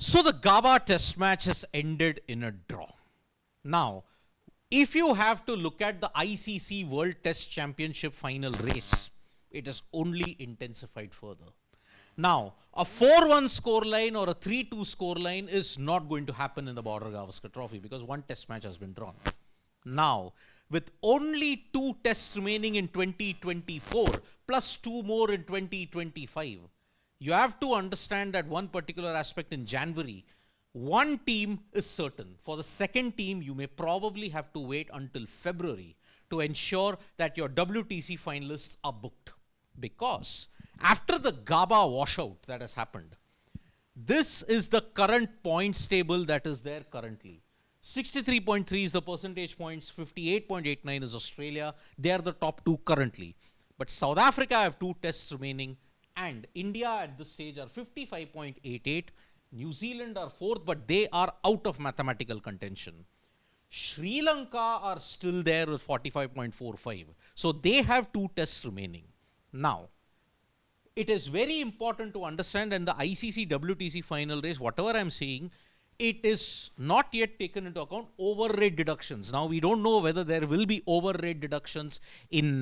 So the Gabba test match has ended in a draw. Now, if you have to look at the ICC World Test Championship final race, it is only intensified further. Now, a 4-1 scoreline or a 3-2 scoreline is not going to happen in the Border-Gavaskar Trophy because one test match has been drawn. Now, with only 2 tests remaining in 2024 plus 2 more in 2025, you have to understand that one particular aspect in January, one team is certain. For the second team, you may probably have to wait until February to ensure that your WTC finalists are booked. Because after the Gabba washout that has happened, this is the current points table that is there currently. 63.3 is the percentage points, 58.89 is Australia. They are the top 2 currently. But South Africa have 2 tests remaining, and India at this stage are 55.88. New Zealand are 4th, but they are out of mathematical contention. Sri Lanka are still there with 45.45. So they have 2 tests remaining. Now, it is very important to understand in the ICC WTC final race, whatever I'm saying, it is not yet taken into account overrate deductions. Now, we don't know whether there will be overrate deductions in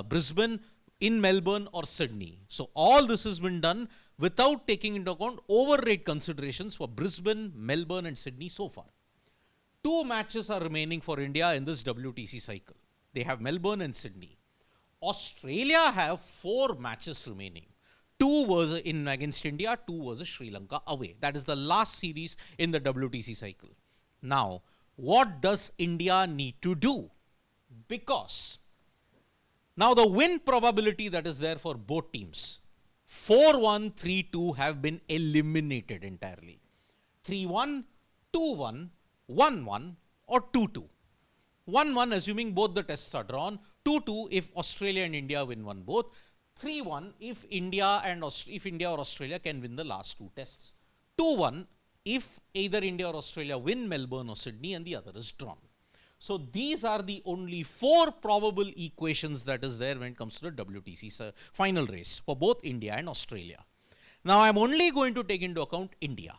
Brisbane, in Melbourne or Sydney. So all this has been done without taking into account overrate considerations for Brisbane, Melbourne and Sydney so far. 2 matches are remaining for India in this WTC cycle. They have Melbourne and Sydney. Australia have 4 matches remaining. 2 was in against India, 2 versus Sri Lanka away. That is the last series in the WTC cycle. Now, what does India need to do? Because now the win probability that is there for both teams, 4-1, 3-2 have been eliminated entirely. 3-1, 2-1, 1-1 or 2-2. 1-1 assuming both the tests are drawn, 2-2 if Australia and India win one both, 3-1 if India or Australia can win the last 2 tests, 2-1 if either India or Australia win Melbourne or Sydney and the other is drawn. So these are the only 4 probable equations that is there when it comes to the WTC final race for both India and Australia. Now I'm only going to take into account India.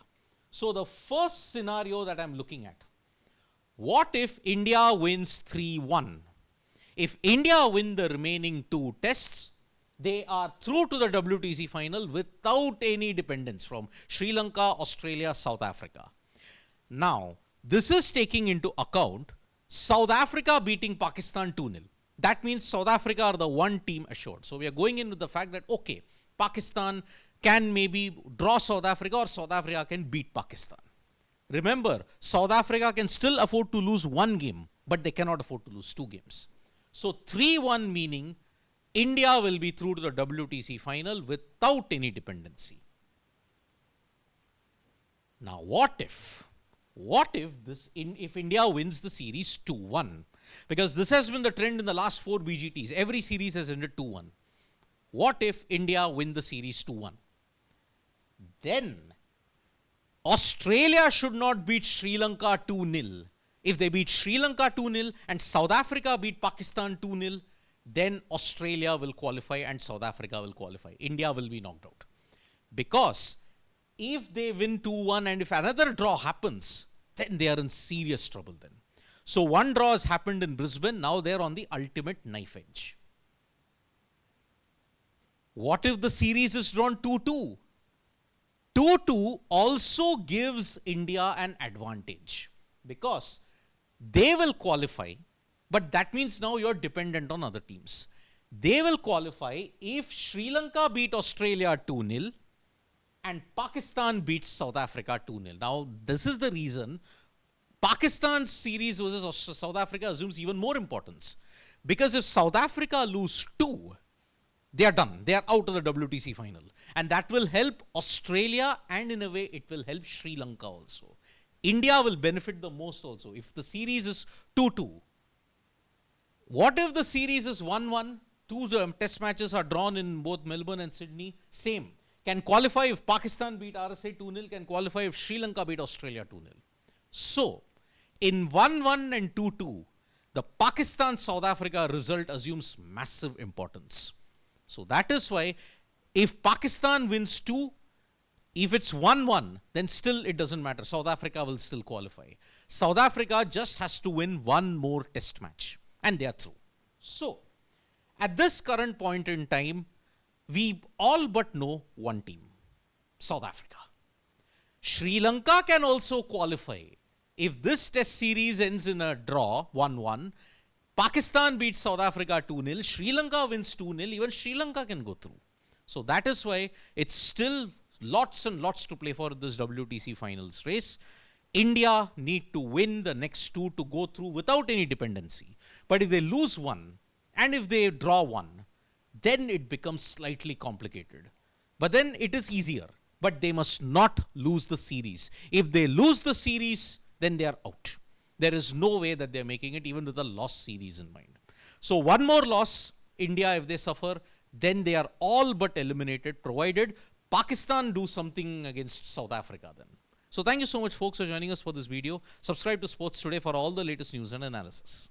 So the first scenario that I'm looking at, what if India wins 3-1? If India win the remaining 2 tests, they are through to the WTC final without any dependence from Sri Lanka, Australia, South Africa. Now, this is taking into account South Africa beating Pakistan 2-0. That means South Africa are the one team assured. So we are going in with the fact that, okay, Pakistan can maybe draw South Africa or South Africa can beat Pakistan. Remember, South Africa can still afford to lose 1 game, but they cannot afford to lose 2 games. So 3-1 meaning India will be through to the WTC final without any dependency. Now what if if India wins the series 2-1? Because this has been the trend in the last 4 BGTs. Every series has ended 2-1. What if India win the series 2-1? Then Australia should not beat Sri Lanka 2-0. If they beat Sri Lanka 2-0 and South Africa beat Pakistan 2-0, then Australia will qualify and South Africa will qualify. India will be knocked out. Because if they win 2-1 and if another draw happens, then they are in serious trouble then. So one draw has happened in Brisbane, now they are on the ultimate knife edge. What if the series is drawn 2-2? 2-2 also gives India an advantage because they will qualify, but that means now you're dependent on other teams. They will qualify if Sri Lanka beat Australia 2-0 and Pakistan beats South Africa 2-0. Now, this is the reason Pakistan's series versus South Africa assumes even more importance. Because if South Africa lose 2, they are done. They are out of the WTC final. And that will help Australia and in a way it will help Sri Lanka also. India will benefit the most also. If the series is 2-2, what if the series is 1-1? 2 test matches are drawn in both Melbourne and Sydney. Same. Can qualify if Pakistan beat RSA 2-0. Can qualify if Sri Lanka beat Australia 2-0. So, in 1-1 and 2-2, the Pakistan-South Africa result assumes massive importance. So that is why if Pakistan wins 2, If it's 1-1, then still it doesn't matter. South Africa will still qualify. South Africa just has to win one more test match and they are through. So, at this current point in time, we all but know one team, South Africa. Sri Lanka can also qualify. If this test series ends in a draw, 1-1, Pakistan beats South Africa 2-0, Sri Lanka wins 2-0, even Sri Lanka can go through. So that is why it's still lots and lots to play for this WTC finals race. India need to win the next two to go through without any dependency. But if they lose one and if they draw one, then it becomes slightly complicated. But then it is easier. But they must not lose the series. If they lose the series, then they are out. There is no way that they are making it even with a lost series in mind. So one more loss, India, if they suffer, then they are all but eliminated, provided Pakistan do something against South Africa then. So thank you so much folks for joining us for this video. Subscribe to Sports Today for all the latest news and analysis.